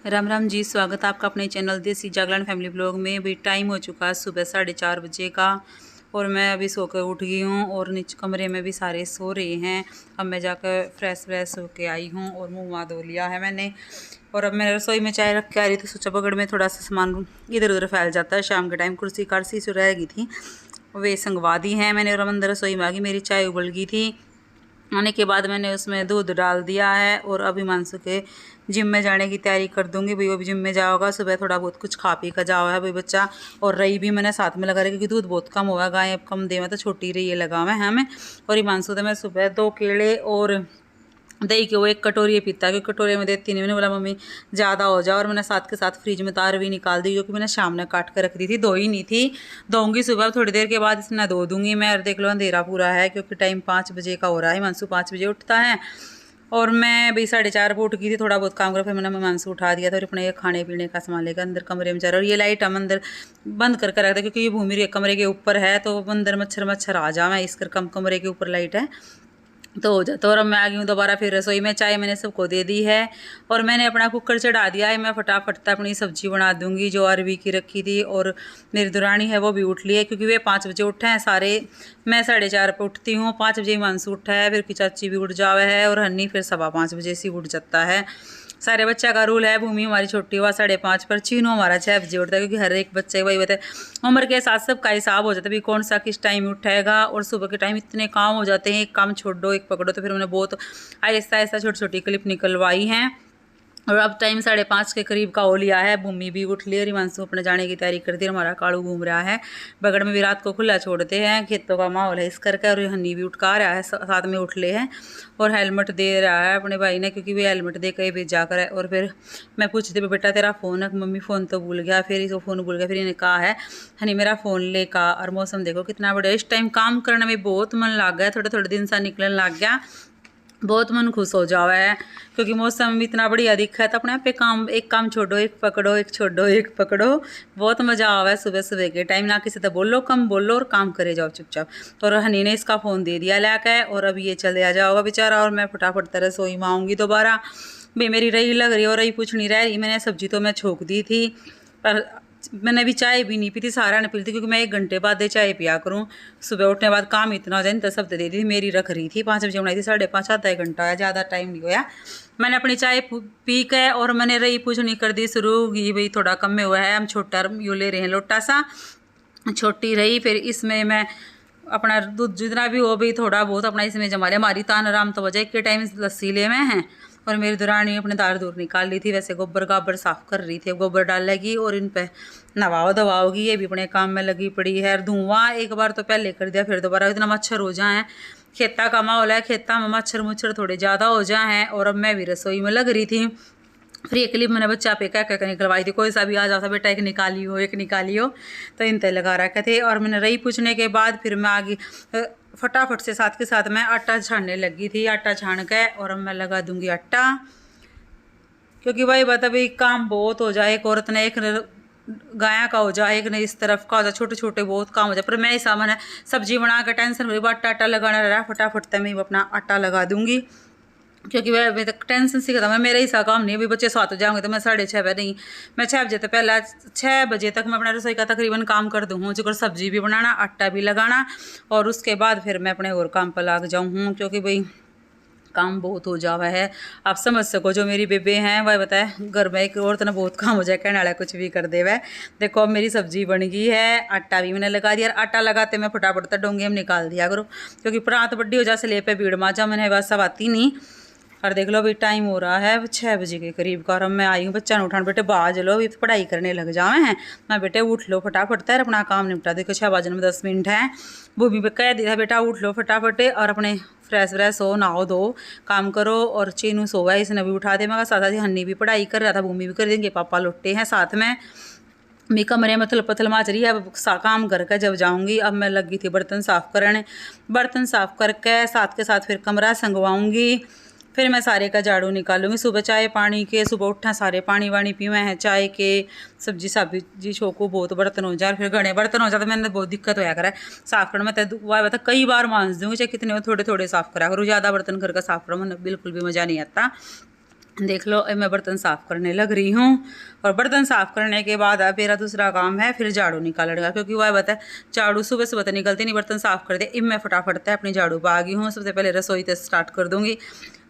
राम राम जी, स्वागत है आपका अपने चैनल देसी जागरण फैमिली ब्लॉग में। अभी टाइम हो चुका है सुबह 4:30 बजे का और मैं अभी सोकर उठ गई हूँ और नीचे कमरे में भी सारे सो रहे हैं। अब मैं जाकर फ्रेश होके आई हूँ और मुँह वहाँ धो लिया है मैंने। और अब मैं रसोई में चाय रख के आ रही थी, सोचा बगड़ में थोड़ा सा सामान इधर उधर फैल जाता है। शाम के टाइम कुर्सी कार्सी से रह गई थी, वे संगवा दी हैं मैंने। और अंदर रसोई में आ गई, मेरी चाय उबल गई थी। आने के बाद मैंने उसमें दूध डाल दिया है और अभी मानसू के जिम में जाने की तैयारी कर दूंगी। भाई वो भी जिम में जाओगा, सुबह थोड़ा बहुत कुछ खा पी कर जाओ है भाई बच्चा। और रही भी मैंने साथ में लगा रही क्योंकि दूध बहुत कम हुआ, गाय अब कम दे में तो छोटी रही है लगा हुआ है हमें। और हिमांशु तो मैं सुबह 2 केले और दही के वो 1 कटोरी पीता है, क्योंकि कटोरे में देती नहीं। मैंने बोला मम्मी ज़्यादा हो जाए, और मैंने साथ के साथ फ्रिज में तार भी निकाल दी क्योंकि मैंने शाम में काट कर रख दी थी, धो ही नहीं थी। धोऊंगी सुबह थोड़ी देर के बाद, इसमें धो दूंगी मैं। और देख लो अंधेरा पूरा है क्योंकि टाइम 5 बजे का हो रहा है। मानसू 5 बजे उठता है और मैं भाई 4:30 पर उठ गई थी, थोड़ा बहुत काम करा। फिर मैंने मानसू उठा दिया था और अपने खाने पीने का सामान लेकर अंदर कमरे में जा रहा। और ये लाइट हम अंदर बंद करके रखते क्योंकि ये भूमि कमरे के ऊपर है, तो अंदर मच्छर आ जाए, इस कर कम कमरे के ऊपर लाइट है तो हो जाता। और अब मैं आ गई हूँ दोबारा फिर रसोई में। चाय मैंने सबको दे दी है और मैंने अपना कुकर चढ़ा दिया है। मैं फटाफट अपनी सब्जी बना दूंगी जो अरवी की रखी थी। और मेरी दुरानी है वो भी उठ ली है क्योंकि वे 5 बजे उठे हैं सारे। मैं 4:30 पर उठती हूँ, 5 बजे मानसू उठा है, फिर की चाची भी उठ जावे है और हन्नी फिर 5:15 बजे से उठ जाता है। सारे बच्चा का रूल है। भूमि हमारी छोटी हुआ 5:30 पर, चीनू हमारा 6 बजे उठता है क्योंकि हर एक बच्चे वही बताए उम्र के साथ सबका हिसाब हो जाता है भी कौन सा किस टाइम उठेगा। और सुबह के टाइम इतने काम हो जाते हैं, एक काम छोड़ो एक पकड़ो, तो फिर मैंने बहुत आहिस्ता आहिस्ता छोटी छोटी क्लिप निकलवाई हैं। और अब टाइम 5:30 के करीब का हो लिया है। भूमि भी उठ ली और हिमांशु अपने जाने की तैयारी करती है। हमारा कालू घूम रहा है बगड़ में भी, रात को खुला छोड़ते हैं, खेतों का माहौल है इस करके। और हन्नी भी उठका रहा है, साथ में उठ ले हैं और हेलमेट दे रहा है अपने भाई ने क्योंकि वे हेलमेट दे के भेजा कर है। और फिर मैं पूछती बेटा तेरा फ़ोन है? मम्मी फ़ोन तो भूल गया। फिर इसको फ़ोन भूल गया, फिर इन्हें कहा है हनी मेरा फ़ोन ले का। और मौसम देखो कितना बढ़िया, इस टाइम काम करने में बहुत मन लग गया, थोड़े थोड़े दिन सा निकलने लग गया, बहुत मन खुश हो जावा है क्योंकि मौसम इतना बढ़िया दिखा है। तो अपने आप पे काम, एक काम छोड़ो एक पकड़ो, एक छोड़ो एक पकड़ो, बहुत मज़ा आवा है सुबह सुबह के टाइम। ना किसी से बोलो, कम बोलो और काम करे जाओ चुपचाप। और हनी ने इसका फ़ोन दे दिया लाके और अब ये चले आ जाओगा बेचारा। और मैं फटाफट तरह रसोई में आऊँगी दोबारा। भाई मेरी रही लग रही और रही पूछ नहीं रही। मैंने सब्जी तो मैं छोंक दी थी पर मैंने अभी चाय भी नहीं पी थी, सारा ने पी थी क्योंकि मैं 1 घंटे बाद चाय पिया करूँ। सुबह उठने बाद काम इतना हो जाए तो सब दे दी थी। मेरी रख रही थी 5 बजे बनाई थी, 5:30 आधा 1 घंटा आया, ज़्यादा टाइम नहीं होया। मैंने अपनी चाय पी के और मैंने रही पूछनी कर दी शुरू की भाई थोड़ा कम में हुआ है, हम छोटा यूँ ले रहे हैं लोटा सा, छोटी रही। फिर इसमें मैं अपना दूध जितना भी हो भी थोड़ा बहुत अपना इसमें जमा लिया। हमारी तान आराम तो वजह के टाइम लस्सी ले में हैं। और मेरी दुरानी अपने दार दूर निकाल ली थी, वैसे गोबर गाबर साफ़ कर रही थी, गोबर डाल लेगी और इन पे नवाओ दवाओगी। ये भी अपने काम में लगी पड़ी है। धुआं एक बार तो पहले कर दिया, फिर दोबारा इतना मच्छर हो जाए। खेता का माहौल है, खेता में मच्छर मुच्छर थोड़े ज़्यादा हो जाए हैं। और अब मैं भी रसोई में लग रही थी। फिर एक क्लिप मैंने बच्चा पे कह निकलवाई थी, कोई सा भी आ जाता बेटा एक निकाली हो एक निकाली हो, तो इन तय लगा रखे थे। और मैंने रही पूछने के बाद फिर मैं आगे फटाफट से साथ के साथ मैं आटा छानने लगी थी। आटा छान के और अब मैं लगा दूंगी आटा क्योंकि भाई बता भाई काम बहुत हो जाए। एक औरत ने, एक गाया का हो जाए, एक ने इस तरफ का हो जाए, छोटे छोटे बहुत काम हो जाए। पर मैं ऐसा मैंने सब्जी बना के टेंशन हुई बात आटा लगाना रहा, फटाफट तक मैं अपना आटा लगा दूंगी क्योंकि वह अभी तक टेंशन सी खत्म है। मेरा ही सा काम नहीं, अभी बच्चे 7 जाएंगे तो मैं 6:30 बजे नहीं, मैं 6 बजे तक पहला 6 बजे तक मैं अपना रसोई का तकरीबन काम कर दूँ, जो सब्जी भी बनाना, आटा भी लगाना और उसके बाद फिर मैं अपने और काम पर लग जाऊँ क्योंकि भाई काम बहुत हो जावा है। आप समझ सको जो मेरी बेबे हैं वह बताए घर में एक औरत ने बहुत काम हो जाए, कहने वाला कुछ भी कर दे। वह देखो अब मेरी सब्जी बन गई है, आटा भी मैंने लगा दिया। आटा लगाते मैं फटाफट तक डोंगे हम निकाल दिया करो क्योंकि प्रात बड्डी हो जा से ले पे भीड़ माजा मैंने बस सब आती नहीं। और देख लो अभी टाइम हो रहा है 6 बजे के करीब का। और मैं आई हूँ बच्चा ने उठाने, बेटे बाज लो अभी पढ़ाई करने लग जावे हैं। मैं बेटे उठ लो फटाफट तैर अपना काम निपटा। देखो 6 बजने में 10 मिनट है। भूमि पे कह दिया बेटा उठ लो फटाफट और अपने फ्रेश हो, नहाओ दो, काम करो। और चीनू सोवा है, इसने भी उठा दे। मैं साथ ही हन्नी भी पढ़ाई कर रहा था, भूमि भी कर देंगे, पापा लौटे हैं साथ में। मैं कमरे में थल पथल माच रही है। अब काम करके जब जाऊंगी, अब मैं लगी थी बर्तन साफ़ करने, बर्तन साफ़ करके साथ के साथ फिर कमरा संगवाऊंगी। फिर मैं सारे का झाड़ू निकालूंगी। सुबह चाय पानी के, सुबह उठा सारे पानी वानी पीवे हैं, चाय के, सब्जी सब्जी छोको, बहुत बर्तन हो जाए। फिर घने बर्तन हो जाते मैंने बहुत दिक्कत होया करे साफ़ करने में। तो वह बता कई बार मांज दूँगी, चाहे कितने थोड़े थोड़े साफ़ करा करूँ, ज़्यादा बर्तन घर का साफ़ करो मैंने बिल्कुल भी मज़ा नहीं आता। देख लो मैं बर्तन साफ़ करने लग रही हूँ। और बर्तन साफ़ करने के बाद अब मेरा दूसरा काम है फिर झाड़ू निकालने का, क्योंकि वह बता झाड़ू सुबह सुबह तो निकलती नहीं, बर्तन साफ़ कर दे। अब मैं फटाफट अपनी झाड़ू पा गई हूँ। सबसे पहले रसोई से स्टार्ट कर दूँगी,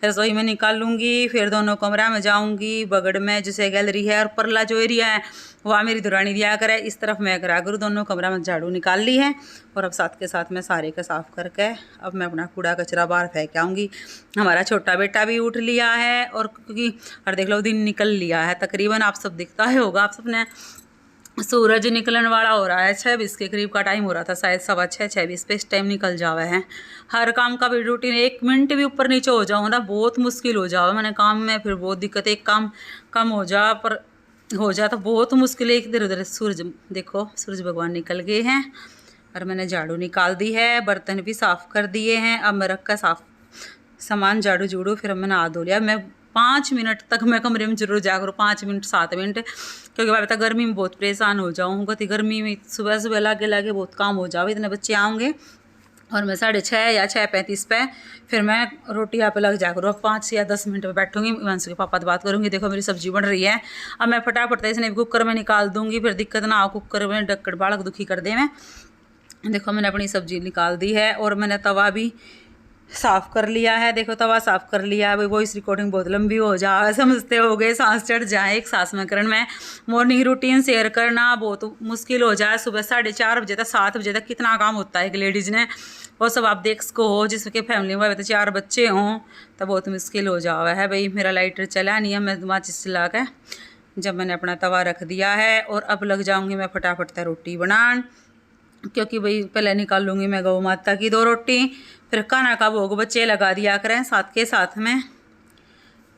रसोई में निकाल लूँगी, फिर दोनों कमरा में जाऊँगी। बगड़ में जैसे गैलरी है और परला जो एरिया है वहाँ मेरी दुरानी दिया करे, इस तरफ मैं करा करूँ। दोनों कमरा में झाड़ू निकाल ली है और अब साथ के साथ मैं सारे का साफ़ करके अब मैं अपना कूड़ा कचरा बाहर फेंक आऊँगी। हमारा छोटा बेटा भी उठ लिया है और क्योंकि और देख लो दिन निकल लिया है तकरीबन, आप सब दिखता है होगा आप सबने। सूरज निकलने वाला हो रहा है, 6:20 के करीब का टाइम हो रहा था, शायद 6:15 6:20 पे इस टाइम निकल जावे है। हर काम का भी रूटीन 1 मिनट भी ऊपर नीचे हो जाओ ना बहुत मुश्किल हो जावे। मैंने काम में फिर बहुत दिक्कत, एक काम कम हो जा पर हो जा तो बहुत मुश्किल है। इधर उधर सूरज देखो सूरज भगवान निकल गए हैं और मैंने झाड़ू निकाल दी है, बर्तन भी साफ़ कर दिए हैं। अब मैं रख कर साफ सामान झाड़ू झूड़ू फिर मैंने नहा धो लिया। मैं 5 मिनट तक मैं कमरे में जरूर जा करूँ, 5 मिनट 7 मिनट, क्योंकि भाई बता गर्मी में बहुत परेशान हो जाऊँ। गर्मी में सुबह सुबह लागे लागे बहुत काम हो जाओ, इतने बच्चे आएंगे और मैं 6:30 या 6:35 पे फिर मैं रोटी यहाँ पे लग जा करूँ। अब 5 या 10 मिनट में बैठूंगी, हिमांशु के पापा से बात करूँगी। देखो मेरी सब्जी बन रही है, अब मैं फटाफट इसने कुकर में निकाल दूँगी, फिर दिक्कत ना हो कुकर में डक्कड़ बालक दुखी कर दे। मैं देखो मैंने अपनी सब्जी निकाल दी है और मैंने तवा भी साफ़ कर लिया है। देखो तवा साफ़ कर लिया है। वॉइस रिकॉर्डिंग बहुत लंबी हो जाए समझते हो गए, सांस चढ़ जाए एक सांस में करण में। मॉर्निंग रूटीन शेयर करना बहुत मुश्किल हो जाए। सुबह 4:30 बजे तक 7 बजे तक कितना काम होता है एक लेडीज़ ने, वो सब आप देख सको हो जिसके फैमिली में 4 बच्चे हों तो बहुत मुश्किल हो जावा है। भाई मेरा लाइटर चला नहीं है, मैं माचिस चला के जब मैंने अपना तवा रख दिया है और अब लग जाऊँगी मैं फटाफट से रोटी बनान, क्योंकि भाई पहले निकाल लूँगी मैं गौ माता की 2 रोटी, फिर खाना का भोग बच्चे लगा दिया करें साथ के साथ में।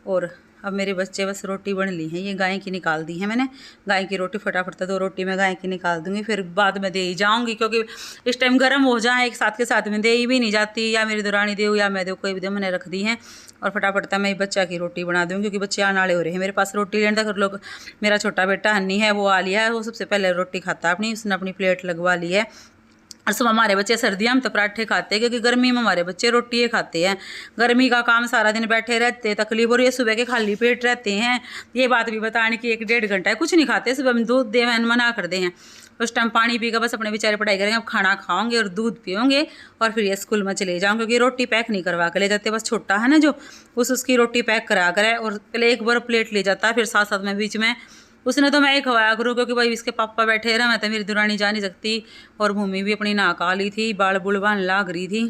और अब मेरे बच्चे बस रोटी बन ली है, ये गाय की निकाल दी है मैंने, गाय की रोटी फटाफट से 2 रोटी मैं गाय की निकाल दूँगी, फिर बाद में दे ही जाऊँगी क्योंकि इस टाइम गर्म हो जाए एक साथ के साथ में दे ही भी नहीं जाती, या मेरी दुरानी दे या मैं दे कोई भी दे, मैंने रख दी है। और फटाफट तक मैं बच्चा की रोटी बना दूँगी क्योंकि बच्चे आने वाले हो रहे हैं मेरे पास रोटी लेने तक। लोग मेरा छोटा बेटा हन्नी है वो आ लिया है, वो सबसे पहले रोटी खाता है अपनी, उसने अपनी प्लेट लगवा ली है। और सुबह हमारे बच्चे सर्दियों में तो पराठे खाते हैं क्योंकि गर्मी में हमारे बच्चे रोटी खाते हैं। गर्मी का काम सारा दिन बैठे रहते हैं तकलीफ, और ये सुबह के खाली पेट रहते हैं। ये बात भी बताने की 1-1.5 घंटा है कुछ नहीं खाते, सुबह में दूध दे मना कर दे हैं, उस टाइम पानी पी कर बस अपने बेचारे पढ़ाई करेंगे। अब खाना खाओगे और दूध पियोगे और फिर ये स्कूल में चले जाओगे, क्योंकि रोटी पैक नहीं करवा के ले जाते, बस छोटा है ना जो उसकी रोटी पैक करा कर है और पहले एक बार प्लेट ले जाता है, फिर साथ साथ में बीच में उसने तो मैं ही खवाया करूँ क्योंकि भाई इसके पापा बैठे रहे, मैं तो मेरी दुरानी जा नहीं सकती। और भूमि भी अपनी नाक आ ली थी, बाल बुलवान लाग रही थी,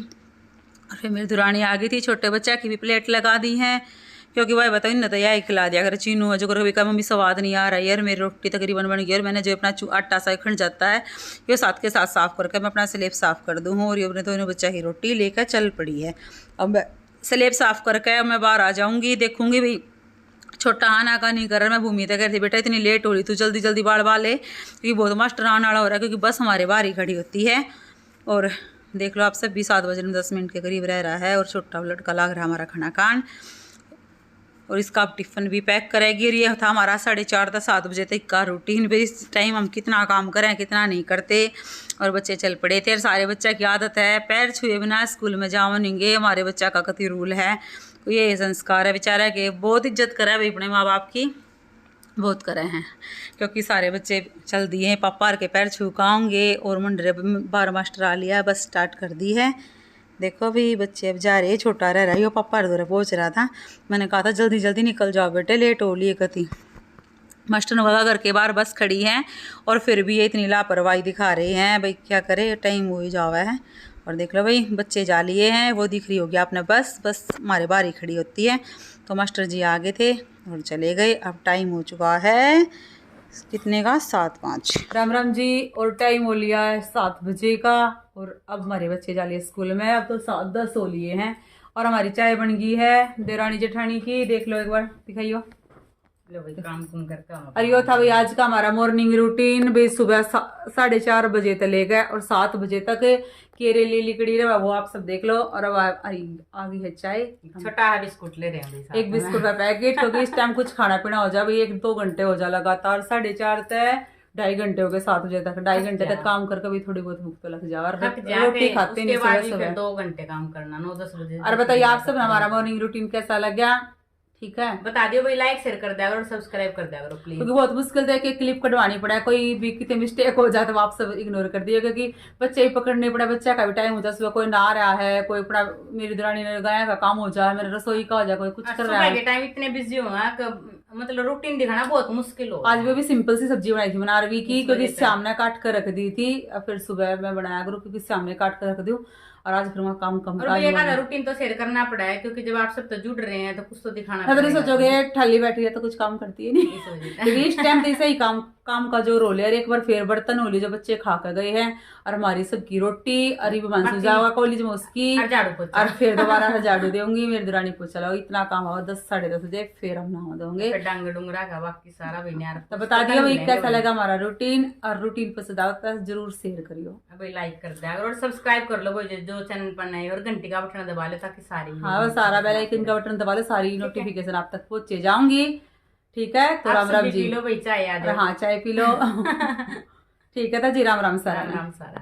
और फिर मेरी दुरानी आ गई थी। छोटे बच्चा की भी प्लेट लगा दी है क्योंकि भाई बताओ इन तो यही खिला दिया अगर चीनू है जो कभी कहा मम्मी स्वाद नहीं आ रहा यार, मेरी रोटी तकरीबन बन गई। और मैंने जो अपना आटा सा खंड जाता है ये साथ के साथ साफ़ करके मैं अपना स्लेब साफ़ कर दूँ। और ये अपने दोनों बच्चा की रोटी लेकर चल पड़ी है। अब मैं स्लेब साफ़ करके मैं बाहर आ जाऊँगी, देखूँगी भाई छोटा आना का नहीं कर रहा। मैं भूमि तक कहती बेटा इतनी लेट हो रही तू जल्दी जल्दी बाल ले, क्योंकि बहुत मास्टर आने वाला हो रहा है क्योंकि बस हमारे बाहर ही खड़ी होती है। और देख लो आप सब भी 7:10 के करीब रह रहा है और छोटा लड़का लाग रहा है हमारा खाना खान, और इसका आप टिफ़िन भी पैक करेगी। और ये था हमारा 4:30 से 7 बजे तक का रूटीन। फिर इस टाइम हम कितना काम करें कितना नहीं करते। और बच्चे चल पड़े थे, सारे बच्चा की आदत है पैर छुए बिना स्कूल में जाओगे, हमारे बच्चा का कति रूल है, ये संस्कार है बेचारा के बहुत इज्जत करा भाई अपने माँ बाप की बहुत करे हैं, क्योंकि सारे बच्चे चल दिए हैं पापा के पैर छुकाओगे। और मंडरे 12 मास्टर आ लिया, बस स्टार्ट कर दी है। देखो भी बच्चे अब जा रहे, छोटा रह रहा है, यो पापा दूर पहुँच रहा था, मैंने कहा था जल्दी जल्दी निकल जाओ बेटे लेट हो लिए कति। मास्टर वगैरह घर के बाहर बस खड़ी है और फिर भी ये इतनी लापरवाही दिखा रहे हैं, भाई क्या करे टाइम हो ही जावा है। और देख लो भाई बच्चे जा लिए हैं, वो दिख रही होगी आपने बस हमारे बाहर ही खड़ी होती है। तो मास्टर जी आगे थे और चले गए। अब टाइम हो चुका है कितने का 7:05। राम राम जी। और टाइम हो लिया है 7 बजे का, और अब हमारे बच्चे जा लिए स्कूल में। अब तो 7:10 हो लिए हैं और हमारी चाय बन गई है देरानी जेठानी की, देख लो एक बार दिखाइयो। काम कुम करके और यो था भाई आज का हमारा मॉर्निंग रूटीन। भाई सुबह 4:30 बजे तक ले गए और 7 बजे तक केरेली लिकड़ी रहा वो आप सब देख लो। और अब आ गई है चाय, छोटा है बिस्कुट ले रहे हैं, एक बिस्कुट का पैकेट, क्योंकि इस टाइम कुछ खाना पीना हो जाए भाई 1-2 घंटे हो जाए लगातार। 4:30 तक 2.5 घंटे हो गए, 7 बजे तक 2.5 घंटे तक काम करके भी थोड़ी बहुत भूख तो लग जाए। रोटी खाते नहीं सुबह 2 घंटे काम करना 9-10 बजे। और बताइए आप सब हमारा मॉर्निंग रूटीन कैसा लग गया? ठीक है, बता दियो भाई, लाइक शेयर कर दिया करो और सब्सक्राइब कर दिया करो प्लीज। क्योंकि बहुत मुश्किल से एक क्लिप कटवानी पड़ा है, कोई भी कितने मिस्टेक हो जाए तो आप सब इग्नोर कर दिए, क्योंकि बच्चे ही पकड़ने पड़ा, बच्चा का भी टाइम हो जाए, सुबह कोई नहा रहा है, कोई अपना मेरी दरानी ने गाय का काम हो जाए, मेरे रसोई का हो जाए, कोई कुछ कर रहा सुबह है। के टाइम इतने बिजी हो मतलब रूटीन दिखाना बहुत मुश्किल हो। आज भी अभी सिंपल सी सब्जी बनाई थी मैंने अरवी की, इस क्योंकि वजह से। श्याम ने काट कर रख दी थी, और फिर सुबह मैं बनाया करूँ क्योंकि श्याम ने काट कर रख दी, और आज फिर मैं काम कम और काज भैया हुआ का है। रूटीन तो शेयर करना पड़ा है, क्योंकि जब आप सब तो जुड़ रहे हैं तो कुछ तो दिखाना अगर पड़ेगा। सोचोगे ठल्ली बैठी है तो कुछ काम करती है नहीं, इस वजह से। क्योंकि इस टाइम तो सही काम का जो रोल है। और एक बार फिर बर्तन हो ली जो बच्चे खा कर गए हैं, और हमारी सबकी रोटी, अरे मानसू जाओगा कॉलेज में उसकी, और झाड़ू पोछा। और फिर दोबारा से झाड़ू दूंगी, मेरी दुरानी पोछा लगाओ, इतना काम होगा 10 साढ़े 10 बजे, फिर हम नहा दोगे। फिर डांग डूंगरा का बाकी सारा भी यार। तो बता दियो भाई कैसा लगा हमारा रूटीन, और रूटीन पसंद आता है जरूर शेयर करियो, भाई लाइक कर दिया करो और सब्सक्राइब कर लो भाई जो चैनल पर नए, और घंटी का बटन दबा लो ताकि सारी हाँ वो सारा बेल आइकन का बटन दबा लो, सारी नोटिफिकेशन आप तक पहुंचे जाऊंगी। ठीक है, तो राम राम जी। पी लो भाई चाय आ जाओ। हाँ चाय पी लो। ठीक है तो जी, राम राम सारा। राम राम सारा।